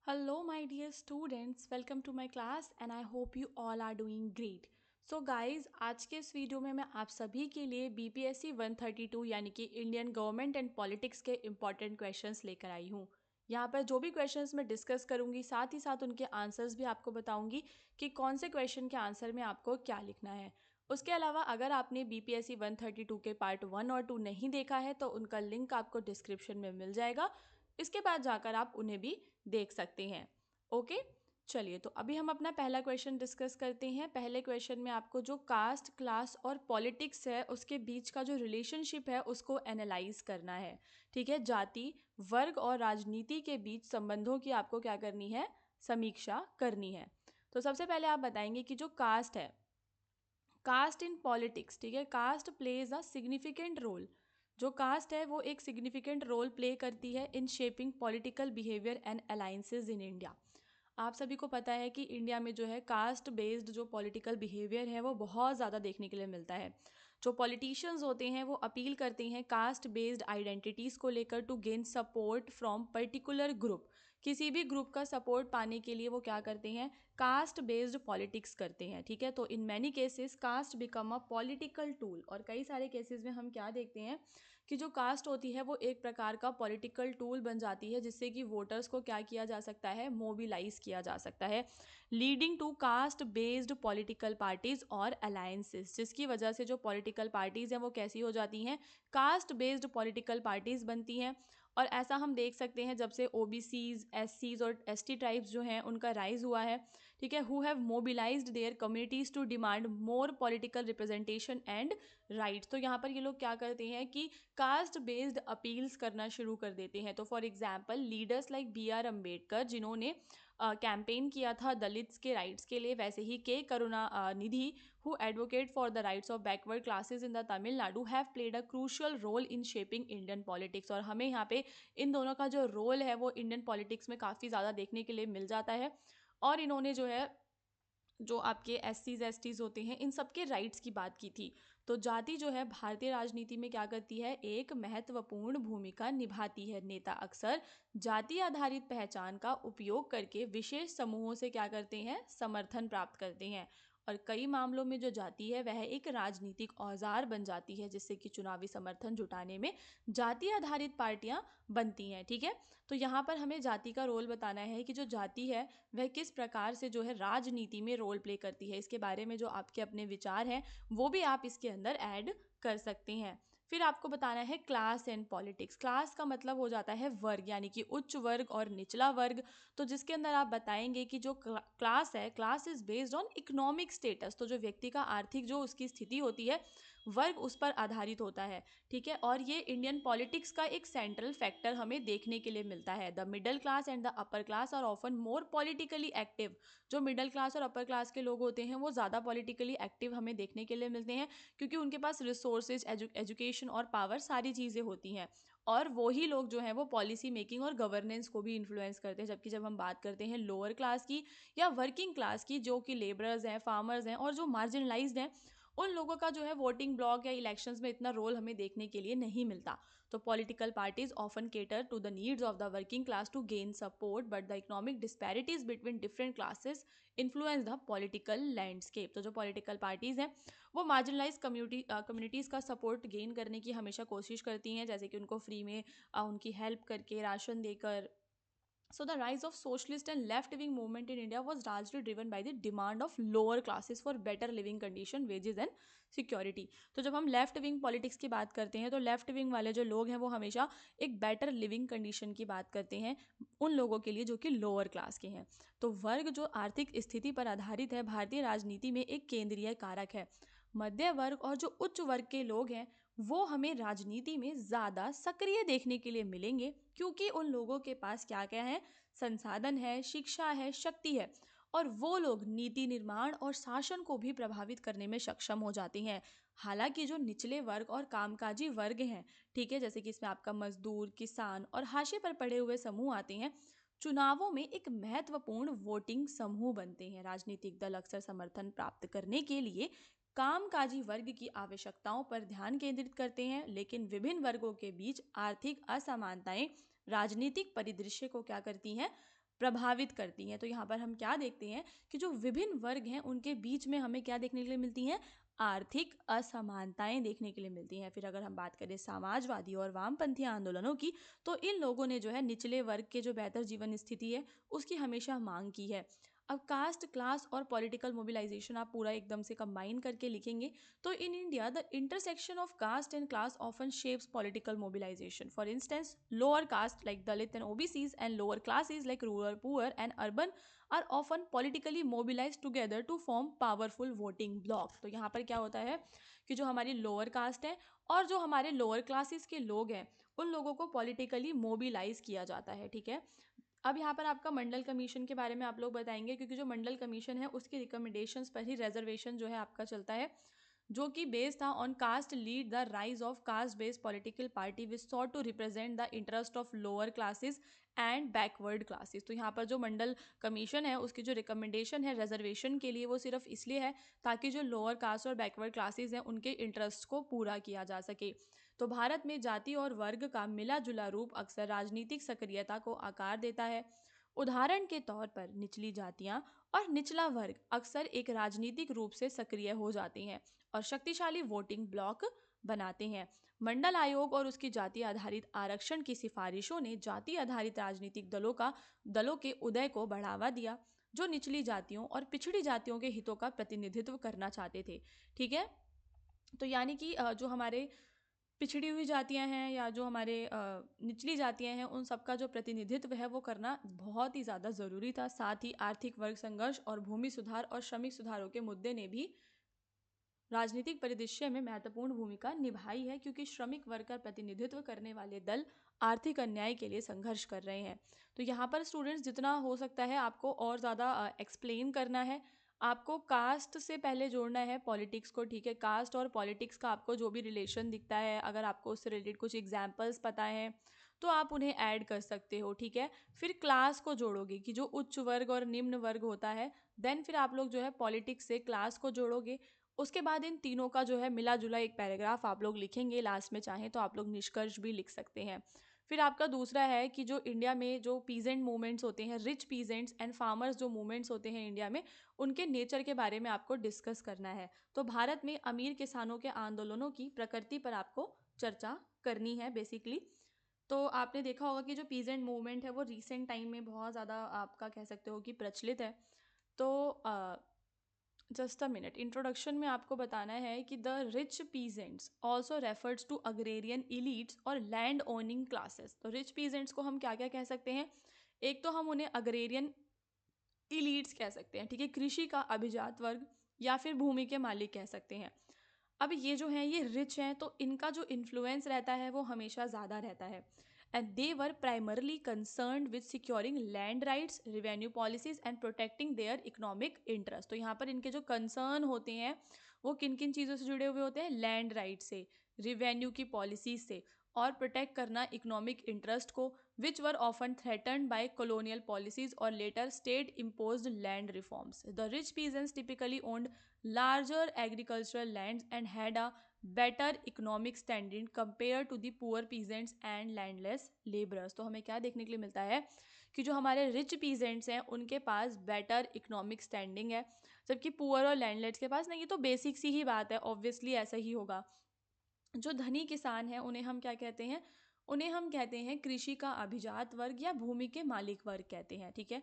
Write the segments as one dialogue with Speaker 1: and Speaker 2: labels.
Speaker 1: Hello, my dear students. Welcome to my class and I hope you all are doing great. So guys आज के इस video में मैं आप सभी के लिए BPSC 132 यानी कि इंडियन गवर्नमेंट एंड पॉलिटिक्स के इंपॉर्टेंट क्वेश्चंस लेकर आई हूँ। यहाँ पर जो भी क्वेश्चंस मैं डिस्कस करूँगी साथ ही साथ उनके आंसर्स भी आपको बताऊँगी कि कौन से क्वेश्चन के आंसर में आपको क्या लिखना है। उसके अलावा अगर आपने BPSC 132 के पार्ट 1 और 2 नहीं देखा है तो उनका लिंक आपको डिस्क्रिप्शन में मिल जाएगा। इसके बाद जाकर आप उन्हें भी देख सकते हैं। ओके, चलिए तो अभी हम अपना पहला क्वेश्चन डिस्कस करते हैं। पहले क्वेश्चन में आपको जो कास्ट, क्लास और पॉलिटिक्स है उसके बीच का जो रिलेशनशिप है उसको एनालाइज करना है। ठीक है, जाति, वर्ग और राजनीति के बीच संबंधों की आपको क्या करनी है, समीक्षा करनी है। तो सबसे पहले आप बताएंगे कि जो कास्ट है, कास्ट इन पॉलिटिक्स, ठीक है, caste plays a significant role. जो कास्ट है वो एक सिग्निफिकेंट रोल प्ले करती है in shaping political behaviour and alliances in India. आप सभी को पता है कि इंडिया में जो है कास्ट बेस्ड जो पॉलिटिकल बिहेवियर है वो बहुत ज़्यादा देखने के लिए मिलता है। जो पॉलिटिशियंस होते हैं वो अपील करते हैं कास्ट बेस्ड आइडेंटिटीज़ को लेकर to gain support from particular group. किसी भी ग्रुप का सपोर्ट पाने के लिए वो क्या करते हैं, कास्ट बेस्ड पॉलिटिक्स करते हैं। ठीक है, तो in many cases caste become a political tool. और कई सारे केसेस में हम क्या देखते हैं कि जो कास्ट होती है वो एक प्रकार का पॉलिटिकल टूल बन जाती है जिससे कि वोटर्स को क्या किया जा सकता है, मोबिलाइज किया जा सकता है, leading to caste based political parties और अलायंसेस, जिसकी वजह से जो पॉलिटिकल पार्टीज हैं वो कैसी हो जाती हैं, कास्ट बेस्ड पॉलिटिकल पार्टीज बनती हैं। और ऐसा हम देख सकते हैं जब से OBCs, SCs और ST ट्राइब्स जो हैं उनका राइज हुआ है। ठीक है, who have mobilised their communities to demand more political representation and rights. तो यहाँ पर ये लोग क्या करते हैं कि कास्ट बेस्ड अपील्स करना शुरू कर देते हैं। तो for example leaders like BR Ambedkar जिन्होंने कैंपेन किया था दलित्स के राइट्स के लिए, वैसे ही के Karunanidhi who advocate for the rights of backward classes in the Tamil Nadu have played a crucial role in shaping Indian politics. और हमें यहाँ पे इन दोनों का जो रोल है वो इंडियन पॉलिटिक्स में काफ़ी ज़्यादा देखने के लिए मिल जाता है। और इन्होंने जो है जो आपके SCs STs होते हैं इन सबके राइट्स की बात की थी। तो जाति जो है भारतीय राजनीति में क्या करती है, एक महत्वपूर्ण भूमिका निभाती है। नेता अक्सर जाति आधारित पहचान का उपयोग करके विशेष समूहों से क्या करते हैं, समर्थन प्राप्त करते हैं। और कई मामलों में जो जाति है वह एक राजनीतिक औजार बन जाती है जिससे कि चुनावी समर्थन जुटाने में जाति आधारित पार्टियां बनती हैं। ठीक है, तो यहाँ पर हमें जाति का रोल बताना है कि जो जाति है वह किस प्रकार से जो है राजनीति में रोल प्ले करती है। इसके बारे में जो आपके अपने विचार हैं वो भी आप इसके अंदर ऐड कर सकते हैं। फिर आपको बताना है क्लास एंड पॉलिटिक्स। क्लास का मतलब हो जाता है वर्ग, यानी कि उच्च वर्ग और निचला वर्ग। तो जिसके अंदर आप बताएंगे कि जो क्लास है, class is based on economic status. तो जो व्यक्ति का आर्थिक जो उसकी स्थिति होती है, वर्ग उस पर आधारित होता है। ठीक है, और ये इंडियन पॉलिटिक्स का एक सेंट्रल फैक्टर हमें देखने के लिए मिलता है। The middle class and the upper class are often more politically active. जो मिडिल क्लास और अपर क्लास के लोग होते हैं वो ज़्यादा पॉलिटिकली एक्टिव हमें देखने के लिए मिलते हैं क्योंकि उनके पास रिसोर्सेज, एजुकेशन और पावर सारी चीज़ें होती हैं। और वही लोग जो हैं वो पॉलिसी मेकिंग और गवर्नेंस को भी इन्फ्लुएंस करते हैं। जबकि जब हम बात करते हैं लोअर क्लास की या वर्किंग क्लास की, जो कि लेबरर्स हैं, फार्मर्स हैं और जो मार्जिनलाइज्ड हैं, उन लोगों का जो है वोटिंग ब्लॉक या इलेक्शंस में इतना रोल हमें देखने के लिए नहीं मिलता। तो political parties often cater to the needs of the working class to gain support, but the economic disparities between different classes influence the political landscape. तो जो पॉलिटिकल पार्टीज हैं वो मार्जिनलाइज कम्युनिटीज़ का सपोर्ट गेन करने की हमेशा कोशिश करती हैं, जैसे कि उनको फ्री में उनकी हेल्प करके, राशन देकर। So the rise of socialist and left-wing movement in India was largely driven by the demand of lower classes for better living condition, wages and security. तो जब हम लेफ्ट विंग पॉलिटिक्स की बात करते हैं तो लेफ्ट विंग वाले जो लोग हैं वो हमेशा एक बेटर लिविंग कंडीशन की बात करते हैं उन लोगों के लिए जो कि लोअर क्लास के हैं। तो वर्ग जो आर्थिक स्थिति पर आधारित है भारतीय राजनीति में एक केंद्रीय कारक है। मध्य वर्ग और जो उच्च वर्ग के लोग हैं वो हमें राजनीति में ज़्यादा सक्रिय देखने के लिए मिलेंगे क्योंकि उन लोगों के पास क्या क्या है, संसाधन है, शिक्षा है, शक्ति है। और वो लोग नीति निर्माण और शासन को भी प्रभावित करने में सक्षम हो जाते हैं। हालांकि जो निचले वर्ग और कामकाजी वर्ग हैं, ठीक है, जैसे कि इसमें आपका मजदूर, किसान और हाशिए पर पड़े हुए समूह आते हैं, चुनावों में एक महत्वपूर्ण वोटिंग समूह बनते हैं। राजनीतिक दल अक्सर समर्थन प्राप्त करने के लिए कामकाजी वर्ग की आवश्यकताओं पर ध्यान केंद्रित करते हैं, लेकिन विभिन्न वर्गों के बीच आर्थिक असमानताएं राजनीतिक परिदृश्य को क्या करती हैं, प्रभावित करती हैं। तो यहाँ पर हम क्या देखते हैं कि जो विभिन्न वर्ग हैं उनके बीच में हमें क्या देखने के लिए मिलती हैं, आर्थिक असमानताएं देखने के लिए मिलती हैं। फिर अगर हम बात करें समाजवादी और वामपंथी आंदोलनों की, तो इन लोगों ने जो है निचले वर्ग के जो बेहतर जीवन स्थिति है उसकी हमेशा मांग की है। अब कास्ट, क्लास और पॉलिटिकल मोबिलाइजेशन आप पूरा एकदम से कंबाइन करके लिखेंगे तो in India the intersection of caste and class often shapes political mobilisation. For instance, lower caste like Dalit and OBCs and lower classes like rural, poor and urban are often politically mobilise together to form powerful voting bloc. तो यहाँ पर क्या होता है कि जो हमारी lower caste है और जो हमारे लोअर क्लासेस के लोग हैं उन लोगों को पॉलिटिकली मोबिलाइज किया जाता है। ठीक है, अब यहाँ पर आपका मंडल कमीशन के बारे में आप लोग बताएंगे, क्योंकि जो मंडल कमीशन है उसकी रिकमेंडेशंस पर ही रिजर्वेशन जो है आपका चलता है, जो कि बेस्ड था on caste lead the rise of caste based political party which sought to represent the interest of lower classes and backward classes. तो यहाँ पर जो मंडल कमीशन है उसकी जो रिकमेंडेशन है रिजर्वेशन के लिए वो सिर्फ इसलिए है ताकि जो लोअर कास्ट और बैकवर्ड क्लासेस हैं उनके इंटरेस्ट को पूरा किया जा सके। तो भारत में जाति और वर्ग का मिला जुला रूप अक्सर राजनीतिक सक्रियता को आकार देता है। उदाहरण के तौर पर निचली जातियां और निचला वर्ग अक्सर एक राजनीतिक रूप से सक्रिय हो जाते हैं और शक्तिशाली वोटिंग ब्लॉक बनाते हैं। मंडल आयोग और उसकी जाति आधारित आरक्षण की सिफारिशों ने जाति आधारित राजनीतिक दलों के उदय को बढ़ावा दिया, जो निचली जातियों और पिछड़ी जातियों के हितों का प्रतिनिधित्व करना चाहते थे। ठीक है, तो यानी कि जो हमारे पिछड़ी हुई जातियां हैं या जो हमारे निचली जातियां हैं उन सबका जो प्रतिनिधित्व है वो करना बहुत ही ज़्यादा ज़रूरी था। साथ ही आर्थिक वर्ग संघर्ष और भूमि सुधार और श्रमिक सुधारों के मुद्दे ने भी राजनीतिक परिदृश्य में महत्वपूर्ण भूमिका निभाई है, क्योंकि श्रमिक वर्ग का प्रतिनिधित्व करने वाले दल आर्थिक अन्याय के लिए संघर्ष कर रहे हैं। तो यहाँ पर स्टूडेंट्स जितना हो सकता है आपको और ज़्यादा एक्सप्लेन करना है, आपको कास्ट से पहले जोड़ना है पॉलिटिक्स को। ठीक है, कास्ट और पॉलिटिक्स का आपको जो भी रिलेशन दिखता है, अगर आपको उससे रिलेटेड कुछ एग्जाम्पल्स पता है तो आप उन्हें ऐड कर सकते हो। ठीक है, फिर क्लास को जोड़ोगे कि जो उच्च वर्ग और निम्न वर्ग होता है, देन फिर आप लोग जो है पॉलिटिक्स से क्लास को जोड़ोगे। उसके बाद इन तीनों का जो है मिला जुला एक पैराग्राफ आप लोग लिखेंगे, लास्ट में चाहें तो आप लोग निष्कर्ष भी लिख सकते हैं। फिर आपका दूसरा है कि जो इंडिया में जो पीजेंट मूवमेंट्स होते हैं, रिच पीजेंट्स एंड फार्मर्स जो मूवमेंट्स होते हैं इंडिया में, उनके नेचर के बारे में आपको डिस्कस करना है। तो भारत में अमीर किसानों के आंदोलनों की प्रकृति पर आपको चर्चा करनी है बेसिकली। तो आपने देखा होगा कि जो पीजेंट मूवमेंट है वो रिसेंट टाइम में बहुत ज़्यादा आपका कह सकते हो कि प्रचलित है। तो जस्ट अ मिनट, इंट्रोडक्शन में आपको बताना है कि the rich peasants also refers to agrarian elites और लैंड ओनिंग क्लासेस। तो रिच पीजेंट्स को हम क्या क्या कह सकते हैं, एक तो हम उन्हें अग्रेरियन इलीट्स कह सकते हैं, ठीक है, कृषि का अभिजात वर्ग या फिर भूमि के मालिक कह सकते हैं। अब ये जो हैं ये रिच हैं तो इनका जो इन्फ्लुएंस रहता है वो हमेशा ज़्यादा रहता है। And they were primarily concerned with securing land rights, revenue policies and protecting their economic interest. तो यहाँ पर इनके जो कंसर्न होते हैं वो किन किन चीज़ों से जुड़े हुए होते हैं, लैंड राइट से, रिवेन्यू की पॉलिसीज से, और प्रोटेक्ट करना इकोनॉमिक इंटरेस्ट को, which were often threatened by colonial policies or later state imposed land reforms. The rich peasants typically owned larger agricultural lands and had a better economic standing compared to the poor peasants and landless laborers. तो हमें क्या देखने के लिए मिलता है कि जो हमारे रिच पीजेंट्स हैं उनके पास बेटर इकोनॉमिक स्टैंडिंग है, जबकि पुअर और लैंडलेट्स के पास नहीं। ये तो बेसिक सी ही बात है, ऑब्वियसली ऐसा ही होगा। जो धनी किसान हैं उन्हें हम क्या कहते हैं, उन्हें हम कहते हैं कृषि का अभिजात वर्ग या भूमि के मालिक वर्ग कहते हैं। ठीक है,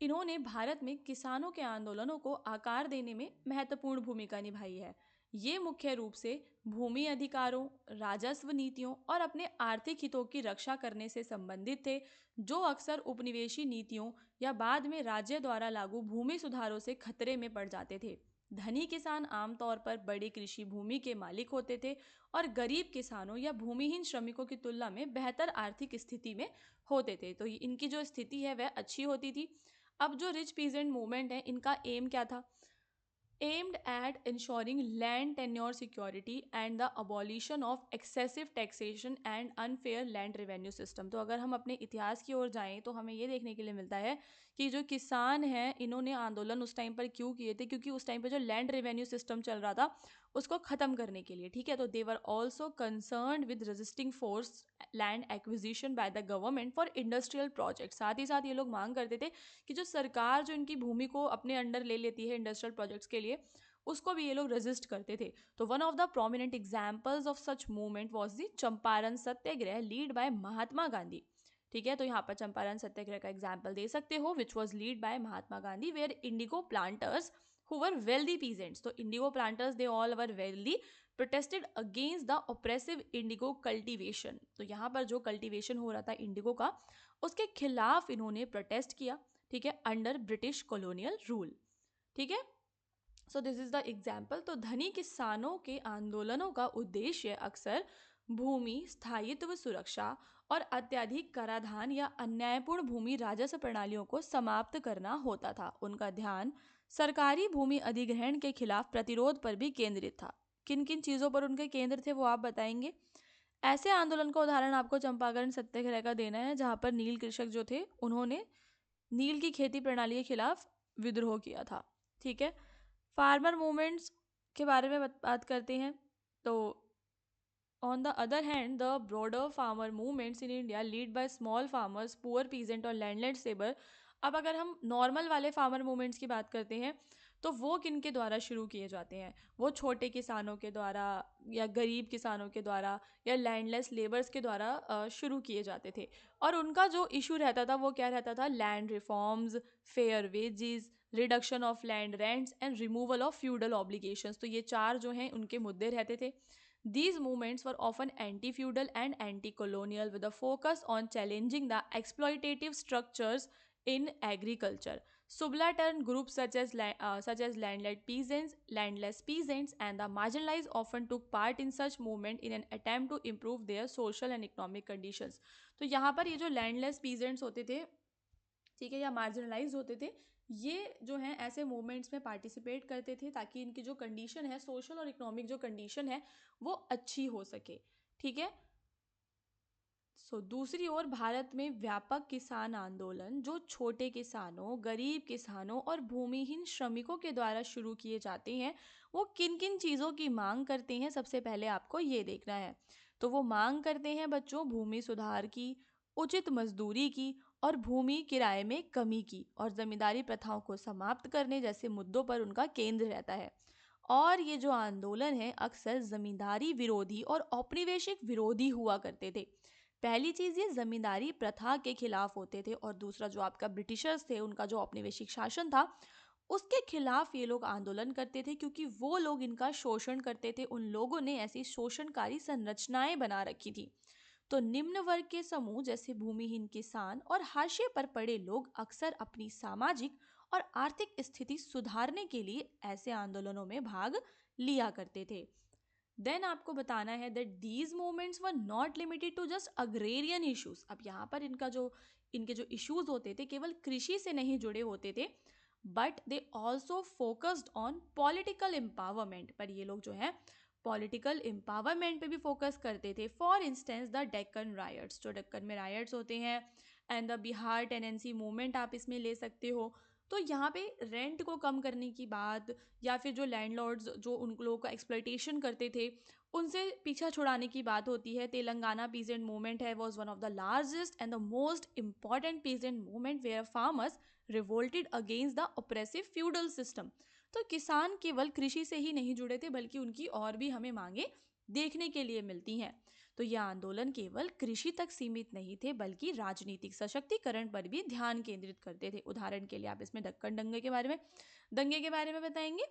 Speaker 1: इन्होंने भारत में किसानों के आंदोलनों को आकार देने में महत्वपूर्ण भूमिका निभाई है। ये मुख्य रूप से भूमि अधिकारों, राजस्व नीतियों और अपने आर्थिक हितों की रक्षा करने से संबंधित थे, जो अक्सर उपनिवेशी नीतियों या बाद में राज्य द्वारा लागू भूमि सुधारों से खतरे में पड़ जाते थे। धनी किसान आमतौर पर बड़ी कृषि भूमि के मालिक होते थे और गरीब किसानों या भूमिहीन श्रमिकों की तुलना में बेहतर आर्थिक स्थिति में होते थे। तो इनकी जो स्थिति है वह अच्छी होती थी। अब जो रिच पीजेंट मूवमेंट है इनका एम क्या था, aimed at ensuring land tenure security and the abolition of excessive taxation and unfair land revenue system। तो अगर हम अपने इतिहास की ओर जाएं तो हमें ये देखने के लिए मिलता है कि जो किसान हैं इन्होंने आंदोलन उस टाइम पर क्यों किए थे, क्योंकि उस टाइम पर जो लैंड रेवेन्यू सिस्टम चल रहा था उसको ख़त्म करने के लिए, ठीक है। तो they were also concerned with resisting force land acquisition by the government for industrial project. साथ ही साथ ये लोग मांग करते थे कि जो सरकार जो इनकी भूमि को अपने अंडर ले लेती है इंडस्ट्रियल प्रोजेक्ट्स के लिए, उसको भी ये लोग रेजिस्ट करते थे। तो one of the prominent examples of such movement was the Champaran Satyagraha lead by Mahatma Gandhi, ठीक है। तो यहाँ पर चंपारण सत्याग्रह का एग्जाम्पल दे सकते हो, which was lead by Mahatma Gandhi, where indigo planters who were wealthy peasants, तो indigo planters they all were wealthy, protested against the oppressive indigo cultivation। तो यहाँ पर जो कल्टीवेशन हो रहा था इंडिगो का, उसके खिलाफ इन्होंने प्रोटेस्ट किया, ठीक है, अंडर ब्रिटिश कॉलोनियल रूल, ठीक है। So this is the example. तो धनी किसानों के आंदोलनों का उद्देश्य अक्सर भूमि स्थायित्व सुरक्षा और अत्यधिक कराधान या अन्यायपूर्ण भूमि राजस्व प्रणालियों को समाप्त करना होता था। उनका ध्यान सरकारी भूमि अधिग्रहण के खिलाफ प्रतिरोध पर भी केंद्रित था। किन किन चीज़ों पर उनके केंद्र थे वो आप बताएंगे। ऐसे आंदोलन का उदाहरण आपको चंपारण सत्याग्रह का देना है, जहाँ पर नील कृषक जो थे उन्होंने नील की खेती प्रणाली के खिलाफ विद्रोह किया था, ठीक है। फार्मर मूवमेंट्स के बारे में बात करते हैं। तो on the other hand the broader farmer movements in India lead by small farmers poor peasant और लैंडलेस लेबर। अब अगर हम नॉर्मल वाले फार्मर मूवमेंट्स की बात करते हैं तो वो किन के द्वारा शुरू किए जाते हैं, वो छोटे किसानों के द्वारा या गरीब किसानों के द्वारा या लैंडलेस लेबर्स के द्वारा शुरू किए जाते थे। और उनका जो इशू रहता था वो क्या रहता था, land reforms, fair wages, reduction of land rents and removal of feudal obligations. तो ये चार जो हैं उनके मुद्दे रहते थे। These movements were often anti-feudal and anti-colonial with a focus on challenging the exploitative structures in agriculture. Subaltern groups such as landless peasants, and the marginalized often took part in such movement in an attempt to improve their social and economic conditions. तो यहाँ पर ये जो landless peasants होते थे, ठीक है, या मार्जिनलाइज होते थे, ये जो हैं ऐसे मूवमेंट्स में पार्टिसिपेट करते थे ताकि इनकी जो कंडीशन है, सोशल और इकोनॉमिक जो कंडीशन है, वो अच्छी हो सके, ठीक है। दूसरी ओर भारत में व्यापक किसान आंदोलन जो छोटे किसानों, गरीब किसानों और भूमिहीन श्रमिकों के द्वारा शुरू किए जाते हैं, वो किन किन चीज़ों की मांग करते हैं, सबसे पहले आपको ये देखना है। तो वो मांग करते हैं बच्चों भूमि सुधार की, उचित मजदूरी की और भूमि किराए में कमी की, और जमींदारी प्रथाओं को समाप्त करने जैसे मुद्दों पर उनका केंद्र रहता है। और ये जो आंदोलन है अक्सर जमींदारी विरोधी और औपनिवेशिक विरोधी हुआ करते थे। पहली चीज़ ये जमींदारी प्रथा के खिलाफ होते थे, और दूसरा जो आपका ब्रिटिशर्स थे उनका जो औपनिवेशिक शासन था उसके खिलाफ ये लोग आंदोलन करते थे, क्योंकि वो लोग इनका शोषण करते थे। उन लोगों ने ऐसी शोषणकारी संरचनाएं बना रखी थी। तो निम्न वर्ग के समूह जैसे भूमिहीन किसान और हाशिए पर पड़े लोग अक्सर अपनी सामाजिक और आर्थिक स्थिति सुधारने के लिए ऐसे आंदोलनों में भाग लिया करते थे। देन आपको बताना है that these movements were not limited to just agrarian issues. अब यहाँ पर इनके जो इश्यूज होते थे केवल कृषि से नहीं जुड़े होते थे, but they also focused on political empowerment. पर ये लोग जो है पॉलिटिकल एम्पावरमेंट पे भी फोकस करते थे। For instance the Deccan riots, जो डेक्कन में रायट्स होते हैं, and the Bihar tenancy movement आप इसमें ले सकते हो। तो यहाँ पे रेंट को कम करने की बात, या फिर जो लैंडलॉर्ड्स जो उन लोगों का एक्सप्लॉइटेशन करते थे उनसे पीछा छुड़ाने की बात होती है। तेलंगाना पीजेंट मूवमेंट है was one of the largest and the most important peasant movement where farmers revolted against the oppressive feudal system. तो किसान केवल कृषि से ही नहीं जुड़े थे, बल्कि उनकी और भी हमें मांगे देखने के लिए मिलती हैं। तो यह आंदोलन केवल कृषि तक सीमित नहीं थे, बल्कि राजनीतिक सशक्तिकरण पर भी ध्यान केंद्रित करते थे। उदाहरण के लिए आप इसमें दक्कन दंगे के बारे में बताएंगे,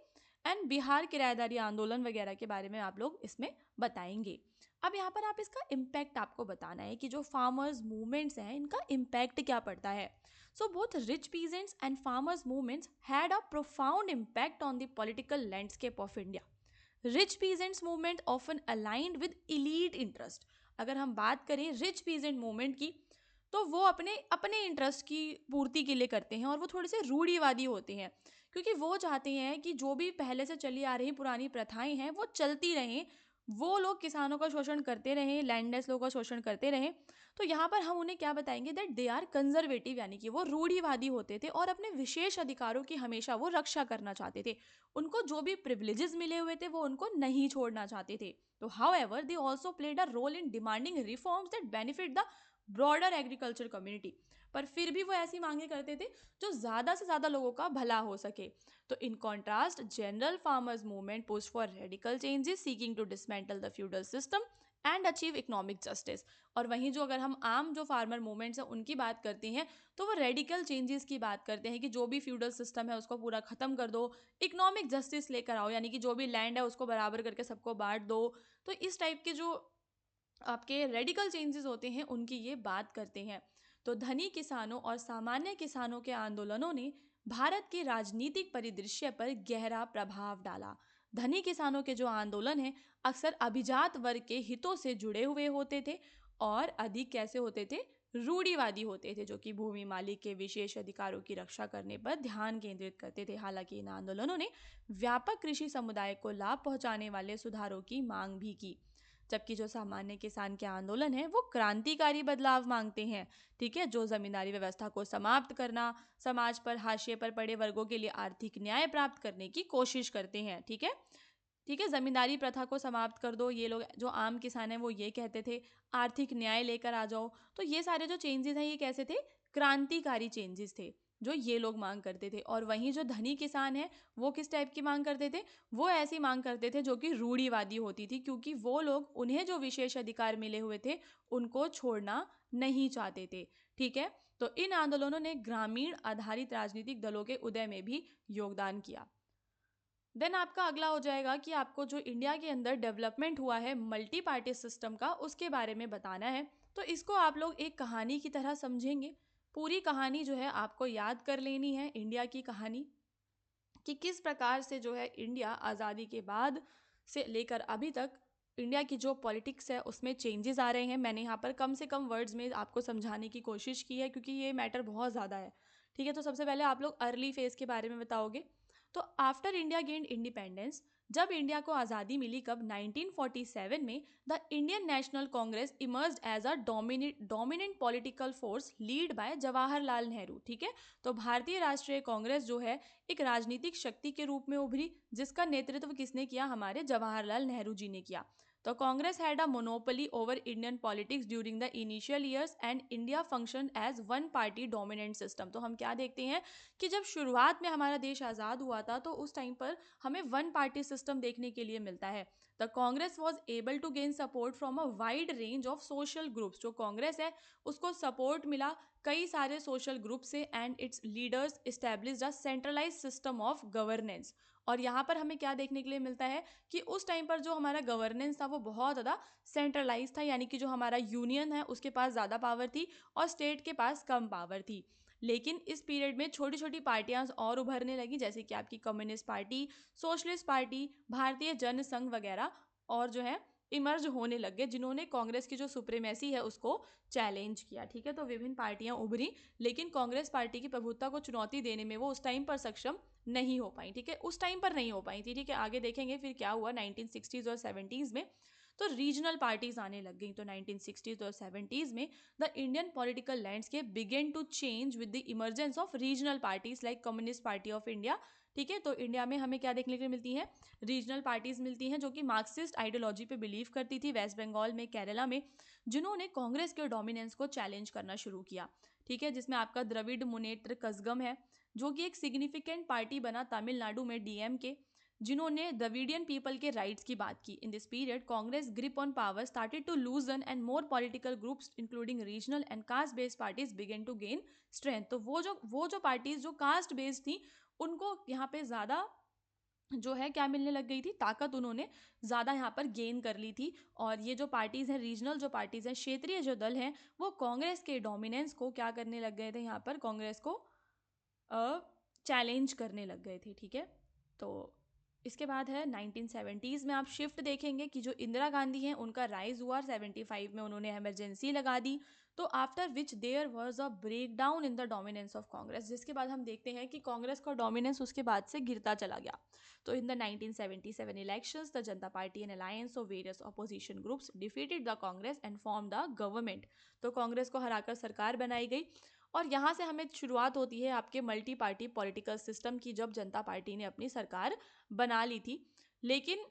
Speaker 1: एंड बिहार किराएदारी आंदोलन वगैरह के बारे में आप लोग इसमें बताएंगे। अब यहाँ पर आप इसका इम्पैक्ट आपको बताना है कि जो फार्मर्स मूवमेंट्स हैं इनका इम्पैक्ट क्या पड़ता है। So both rich peasants and farmers movements had a profound impact on the political landscape of India. Rich peasants movement often aligned with elite interest. अगर हम बात करें रिच पीजेंट मूवमेंट की, तो वो अपने अपने इंटरेस्ट की पूर्ति के लिए करते हैं, और वो थोड़े से रूढ़िवादी होते हैं, क्योंकि वो चाहते हैं कि जो भी पहले से चली आ रही पुरानी प्रथाएं हैं वो चलती रहें, वो लोग किसानों का शोषण करते रहे, लैंडलेस लोगों का शोषण करते रहे। तो यहाँ पर हम उन्हें क्या बताएंगे, दैट दे आर कंजर्वेटिव, यानी कि वो रूढ़िवादी होते थे और अपने विशेष अधिकारों की हमेशा वो रक्षा करना चाहते थे। उनको जो भी प्रिविलेजेस मिले हुए थे वो उनको नहीं छोड़ना चाहते थे। तो however they also played a role in demanding reforms that benefit the broader agriculture community. पर फिर भी वो ऐसी मांगे करते थे जो ज़्यादा से ज़्यादा लोगों का भला हो सके। तो in contrast general farmers movement push for radical changes seeking to dismantle the feudal system and achieve economic justice. और वहीं जो अगर हम आम जो फार्मर मूवमेंट्स हैं उनकी बात करते हैं तो वो रेडिकल चेंजेस की बात करते हैं कि जो भी फ्यूडल सिस्टम है उसको पूरा ख़त्म कर दो, इकोनॉमिक जस्टिस लेकर आओ, यानी कि जो भी लैंड है उसको बराबर करके सबको बांट दो। तो इस टाइप के जो आपके रेडिकल चेंजेस होते हैं उनकी ये बात करते हैं। तो धनी किसानों और सामान्य किसानों के आंदोलनों ने भारत के राजनीतिक परिदृश्य पर गहरा प्रभाव डाला। धनी किसानों के जो आंदोलन हैं अक्सर अभिजात वर्ग के हितों से जुड़े हुए होते थे और अधिक कैसे होते थे, रूढ़िवादी होते थे, जो कि भूमि मालिक के विशेष अधिकारों की रक्षा करने पर ध्यान केंद्रित करते थे। हालांकि इन आंदोलनों ने व्यापक कृषि समुदाय को लाभ पहुंचाने वाले सुधारों की मांग भी की, जबकि जो सामान्य किसान के आंदोलन है वो क्रांतिकारी बदलाव मांगते हैं। ठीक है, जो जमींदारी व्यवस्था को समाप्त करना, समाज पर हाशिए पर पड़े वर्गों के लिए आर्थिक न्याय प्राप्त करने की कोशिश करते हैं। ठीक है, ठीक है, जमींदारी प्रथा को समाप्त कर दो, ये लोग जो आम किसान हैं वो ये कहते थे। आर्थिक न्याय लेकर आ जाओ। तो ये सारे जो चेंजेस हैं ये कैसे थे, क्रांतिकारी चेंजेस थे जो ये लोग मांग करते थे। और वहीं जो धनी किसान है वो किस टाइप की मांग करते थे, वो ऐसी मांग करते थे जो कि रूढ़िवादी होती थी, क्योंकि वो लोग उन्हें जो विशेष अधिकार मिले हुए थे उनको छोड़ना नहीं चाहते थे। ठीक है, तो इन आंदोलनों ने ग्रामीण आधारित राजनीतिक दलों के उदय में भी योगदान किया। देन आपका अगला हो जाएगा कि आपको जो इंडिया के अंदर डेवलपमेंट हुआ है मल्टी पार्टी सिस्टम का उसके बारे में बताना है। तो इसको आप लोग एक कहानी की तरह समझेंगे। पूरी कहानी जो है आपको याद कर लेनी है, इंडिया की कहानी, कि किस प्रकार से जो है इंडिया आज़ादी के बाद से लेकर अभी तक इंडिया की जो पॉलिटिक्स है उसमें चेंजेस आ रहे हैं। मैंने यहाँ पर कम से कम वर्ड्स में आपको समझाने की कोशिश की है क्योंकि ये मैटर बहुत ज़्यादा है। ठीक है, तो सबसे पहले आप लोग अर्ली फेज़ के बारे में बताओगे। तो आफ्टर इंडिया गेन्ड इंडिपेंडेंस, जब इंडिया को आज़ादी मिली, कब, 1947 में, the Indian National Congress emerged as a dominant political force lead by Jawaharlal Nehru. ठीक है, तो भारतीय राष्ट्रीय कांग्रेस जो है एक राजनीतिक शक्ति के रूप में उभरी, जिसका नेतृत्व किसने किया, हमारे जवाहरलाल नेहरू जी ने किया। तो Congress had a monopoly over Indian politics during the initial years and India function as one party dominant system. तो हम क्या देखते हैं कि जब शुरुआत में हमारा देश आज़ाद हुआ था तो उस टाइम पर हमें वन पार्टी सिस्टम देखने के लिए मिलता है। The Congress was able to gain support from a wide range of social groups. जो कांग्रेस है उसको सपोर्ट मिला कई सारे सोशल ग्रुप से and its leaders established a centralise system of governance. और यहाँ पर हमें क्या देखने के लिए मिलता है कि उस टाइम पर जो हमारा गवर्नेंस था वो बहुत ज़्यादा सेंट्रलाइज था, यानी कि जो हमारा यूनियन है उसके पास ज़्यादा पावर थी और स्टेट के पास कम पावर थी। लेकिन इस पीरियड में छोटी छोटी पार्टियां और उभरने लगी, जैसे कि आपकी कम्युनिस्ट पार्टी, सोशलिस्ट पार्टी, भारतीय जनसंघ वगैरह, और जो है इमर्ज होने लग गए, जिन्होंने कांग्रेस की जो सुप्रीमेसी है उसको चैलेंज किया। ठीक है, तो विभिन्न पार्टियां उभरी लेकिन कांग्रेस पार्टी की प्रभुत्ता को चुनौती देने में वो उस टाइम पर सक्षम नहीं हो पाई। ठीक है, उस टाइम पर नहीं हो पाई थी। ठीक है, आगे देखेंगे फिर क्या हुआ 1960s और 70s में। तो रीजनल पार्टीज आने लग गई। तो 1960s और 70s में the Indian political landscape began to change with the emergence of regional parties like Communist Party of India. ठीक है, तो इंडिया में हमें क्या देखने के लिए मिलती है, रीजनल पार्टीज मिलती हैं जो कि मार्क्सिस्ट आइडियोलॉजी पे बिलीव करती थी, वेस्ट बंगाल में, केरला में, जिन्होंने कांग्रेस के डोमिनेंस को चैलेंज करना शुरू किया। ठीक है, जिसमें आपका द्रविड़ मुनेत्र कज़गम है जो कि एक सिग्निफिकेंट पार्टी बना तमिलनाडु में, डीएमके, जिन्होंने द्रविडियन पीपल के राइट्स की बात की। In this period Congress grip on power started to loosen and more political groups including regional and caste based parties began to gain strength. तो वो जो पार्टीज जो कास्ट बेस्ड थी उनको यहाँ पे ज़्यादा जो है क्या मिलने लग गई थी, ताकत उन्होंने ज़्यादा यहाँ पर गेन कर ली थी। और ये जो पार्टीज़ हैं, रीजनल जो पार्टीज़ हैं, क्षेत्रीय जो दल हैं, वो कांग्रेस के डोमिनेंस को क्या करने लग गए थे, यहाँ पर कांग्रेस को चैलेंज करने लग गए थे। ठीक है, तो इसके बाद है 1970s में आप शिफ्ट देखेंगे कि जो इंदिरा गांधी हैं उनका राइज हुआ, 75 में उन्होंने इमरजेंसी लगा दी। तो after which there was a breakdown in the dominance of Congress, जिसके बाद हम देखते हैं कि कांग्रेस का डोमिनेंस उसके बाद से गिरता चला गया। तो in the 1977 elections the Janata party N alliance of various opposition groups defeated the Congress and form the government. तो कांग्रेस को हराकर सरकार बनाई गई और यहाँ से हमें शुरुआत होती है आपके मल्टी पार्टी पॉलिटिकल सिस्टम की, जब जनता पार्टी ने अपनी सरकार बना ली थी। लेकिन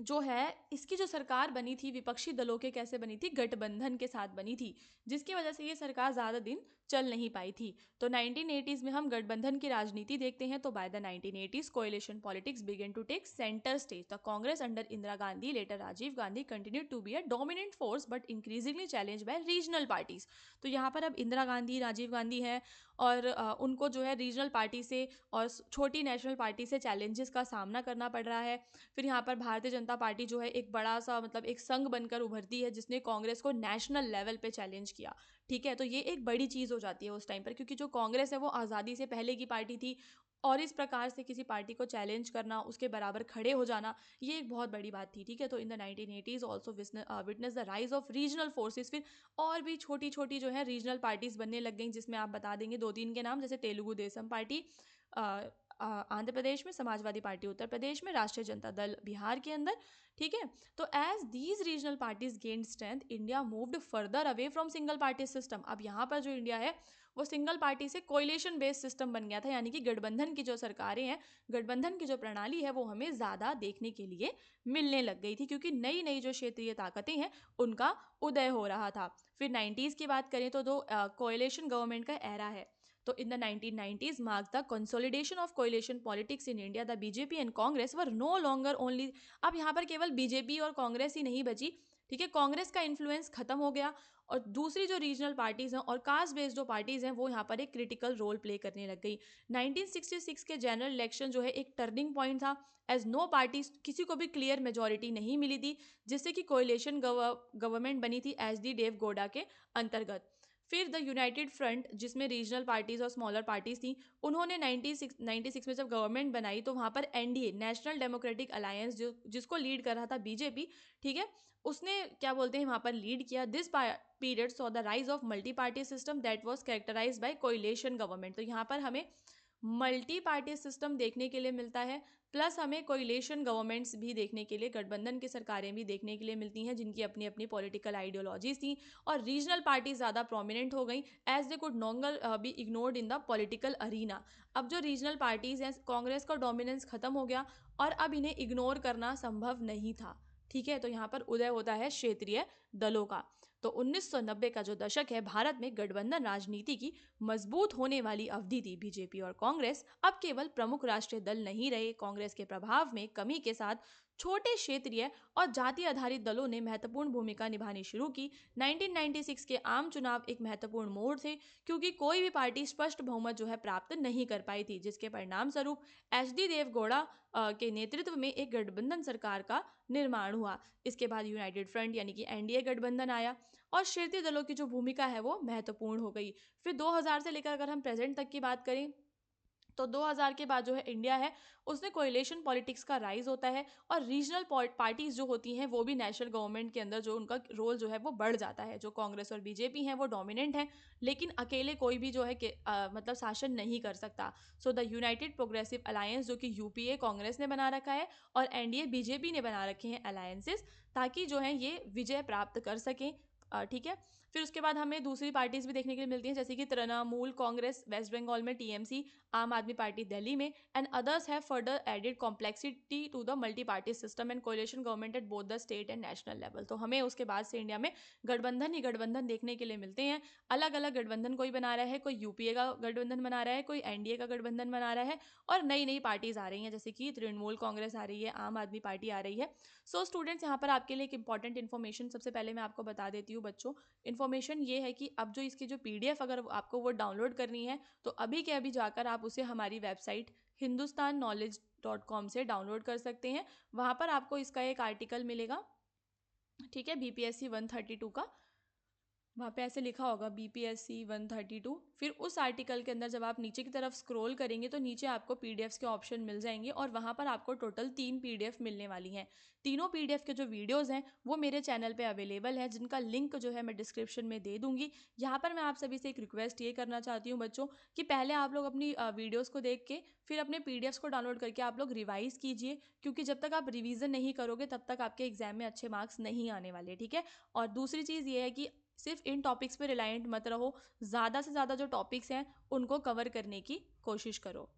Speaker 1: जो है इसकी जो सरकार बनी थी विपक्षी दलों के कैसे बनी थी, गठबंधन के साथ बनी थी, जिसकी वजह से ये सरकार ज़्यादा दिन चल नहीं पाई थी। तो 1980s में हम गठबंधन की राजनीति देखते हैं। तो by the 1980s coalition politics began to take centre stage. The Congress under Indira Gandhi later Rajiv Gandhi continued to be a dominant force but increasingly challenge by regional parties. तो यहाँ पर अब इंदिरा गांधी राजीव गांधी है और उनको जो है रीजनल पार्टी से और छोटी नेशनल पार्टी से चैलेंजेस का सामना करना पड़ रहा है। फिर यहाँ पर भारतीय जनता पार्टी जो है एक बड़ा सा मतलब एक संघ बनकर उभरती है, जिसने कांग्रेस को नेशनल लेवल पे चैलेंज किया। ठीक है, तो ये एक बड़ी चीज़ हो जाती है उस टाइम पर, क्योंकि जो कांग्रेस है वो आज़ादी से पहले की पार्टी थी और इस प्रकार से किसी पार्टी को चैलेंज करना, उसके बराबर खड़े हो जाना, ये एक बहुत बड़ी बात थी। ठीक है, तो in the 1980s also witness the rise of regional forces. फिर और भी छोटी छोटी जो है रीजनल पार्टीज बनने लग गई, जिसमें आप बता देंगे दो तीन के नाम, जैसे तेलुगु देशम पार्टी आंध्र प्रदेश में, समाजवादी पार्टी उत्तर प्रदेश में, राष्ट्रीय जनता दल बिहार के अंदर। ठीक है, तो as these regional parties gain strength India moved further away from single party system. अब यहाँ पर जो इंडिया है वो सिंगल पार्टी से कोएलिशन बेस्ड सिस्टम बन गया था, यानी कि गठबंधन की जो सरकारें हैं, गठबंधन की जो प्रणाली है वो हमें ज़्यादा देखने के लिए मिलने लग गई थी, क्योंकि नई नई जो क्षेत्रीय ताकतें हैं उनका उदय हो रहा था। फिर 90s की बात करें तो दो कोएलिशन गवर्नमेंट का एरा है। तो in the 1990s marked the consolidation of coalition politics in India. The BJP and Congress were no longer only। अब यहाँ पर केवल बीजेपी और कांग्रेस ही नहीं बची। ठीक है, कांग्रेस का इन्फ्लुएंस खत्म हो गया और दूसरी जो रीजनल पार्टीज हैं और कास्ट बेस्ड जो पार्टीज हैं वो यहाँ पर एक क्रिटिकल रोल प्ले करने लग गई। 1966 के जनरल इलेक्शन जो है एक टर्निंग पॉइंट था, एज नो पार्टी, किसी को भी क्लियर मेजोरिटी नहीं मिली थी, जिससे कि कोएलिशन गवर्नमेंट बनी थी एच डी देव गौडा के अंतर्गत। फिर द यूनाइटेड फ्रंट, जिसमें रीजनल पार्टीज और स्मॉलर पार्टीज थी, उन्होंने 96 में जब गवर्नमेंट बनाई तो वहाँ पर एनडीए नेशनल डेमोक्रेटिक अलायंस जो जिसको लीड कर रहा था बीजेपी, ठीक है, उसने क्या बोलते हैं वहाँ पर लीड किया। This period saw the rise of multi party system that was characterised by coalition government. तो यहाँ पर हमें मल्टी पार्टी सिस्टम देखने के लिए मिलता है, प्लस हमें कोएलिशन गवर्नमेंट्स भी देखने के लिए, गठबंधन की सरकारें भी देखने के लिए मिलती हैं, जिनकी अपनी अपनी पॉलिटिकल आइडियोलॉजीज थी और रीजनल पार्टी ज़्यादा प्रोमिनेंट हो गई एज दे कुड नॉन्गर be ignored in the political arena. अब जो रीजनल पार्टीज हैं, कांग्रेस का डोमिनेंस खत्म हो गया और अब इन्हें इग्नोर करना संभव नहीं था। ठीक है, तो यहाँ पर उदय होता है क्षेत्रीय दलों का। तो 1990 का जो दशक है भारत में गठबंधन राजनीति की मजबूत होने वाली अवधि थी। बीजेपी और कांग्रेस अब केवल प्रमुख राष्ट्रीय दल नहीं रहे। कांग्रेस के प्रभाव में कमी के साथ छोटे क्षेत्रीय और जाति आधारित दलों ने महत्वपूर्ण भूमिका निभानी शुरू की। 1996 के आम चुनाव एक महत्वपूर्ण मोड़ थे, क्योंकि कोई भी पार्टी स्पष्ट बहुमत जो है प्राप्त नहीं कर पाई थी, जिसके परिणाम स्वरूप एच डी देवगौड़ा के नेतृत्व में एक गठबंधन सरकार का निर्माण हुआ। इसके बाद यूनाइटेड फ्रंट यानी कि एनडीए गठबंधन आया और क्षेत्रीय दलों की जो भूमिका है वो महत्वपूर्ण हो गई। फिर 2000 से लेकर अगर हम प्रेजेंट तक की बात करें तो 2000 के बाद जो है इंडिया है उसने कोएलिशन पॉलिटिक्स का राइज होता है और रीजनल पार्टीज जो होती हैं वो भी नेशनल गवर्नमेंट के अंदर जो उनका रोल जो है वो बढ़ जाता है। जो कांग्रेस और बीजेपी हैं वो डोमिनेंट हैं, लेकिन अकेले कोई भी जो है मतलब शासन नहीं कर सकता। So the United progressive alliance, जो कि यूपीए कांग्रेस ने बना रखा है और एनडीए बीजेपी ने बना रखे हैं अलायंसेस, ताकि जो है ये विजय प्राप्त कर सकें। ठीक है, फिर उसके बाद हमें दूसरी पार्टीज भी देखने के लिए मिलती हैं, जैसे कि तृणमूल कांग्रेस वेस्ट बंगाल में, टीएमसी, आम आदमी पार्टी दिल्ली में, and others have further added complexity to the multi party system and coalition government at both the state and national level. तो हमें उसके बाद से इंडिया में गठबंधन ही गठबंधन देखने के लिए मिलते हैं। अलग अलग गठबंधन कोई बना रहा है, कोई यूपीए का गठबंधन बना रहा है, कोई एनडीए का गठबंधन बना रहा है और नई नई पार्टीज आ रही हैं, जैसे कि तृणमूल कांग्रेस आ रही है, आम आदमी पार्टी आ रही है। सो स्टूडेंट्स, यहाँ पर आपके लिए एक इंपॉर्टेंट इन्फॉर्मेशन सबसे पहले मैं आपको बता देती हूँ बच्चों। इन्फॉर्मेशन ये है कि अब जो इसकी जो पीडीएफ अगर आपको वो डाउनलोड करनी है तो अभी के अभी जाकर आप उसे हमारी वेबसाइट hindustannowledge.com से डाउनलोड कर सकते हैं। वहाँ पर आपको इसका एक आर्टिकल मिलेगा, ठीक है, बीपीएससी 132 का। वहाँ पे ऐसे लिखा होगा BPSC 132। फिर उस आर्टिकल के अंदर जब आप नीचे की तरफ स्क्रॉल करेंगे तो नीचे आपको PDFs के ऑप्शन मिल जाएंगे और वहाँ पर आपको टोटल 3 PDF मिलने वाली हैं। तीनों PDF के जो वीडियोज़ हैं वो मेरे चैनल पे अवेलेबल है, जिनका लिंक जो है मैं डिस्क्रिप्शन में दे दूँगी। यहाँ पर मैं आप सभी से एक रिक्वेस्ट ये करना चाहती हूँ बच्चों, कि पहले आप लोग अपनी वीडियोज़ को देख के फिर अपने PDFs को डाउनलोड करके आप लोग रिवाइज़ कीजिए, क्योंकि जब तक आप रिवीजन नहीं करोगे तब तक आपके एग्जाम में अच्छे मार्क्स नहीं आने वाले, ठीक है। और दूसरी चीज़ ये है कि सिर्फ इन टॉपिक्स पे रिलायंट मत रहो, ज़्यादा से ज़्यादा जो टॉपिक्स हैं उनको कवर करने की कोशिश करो।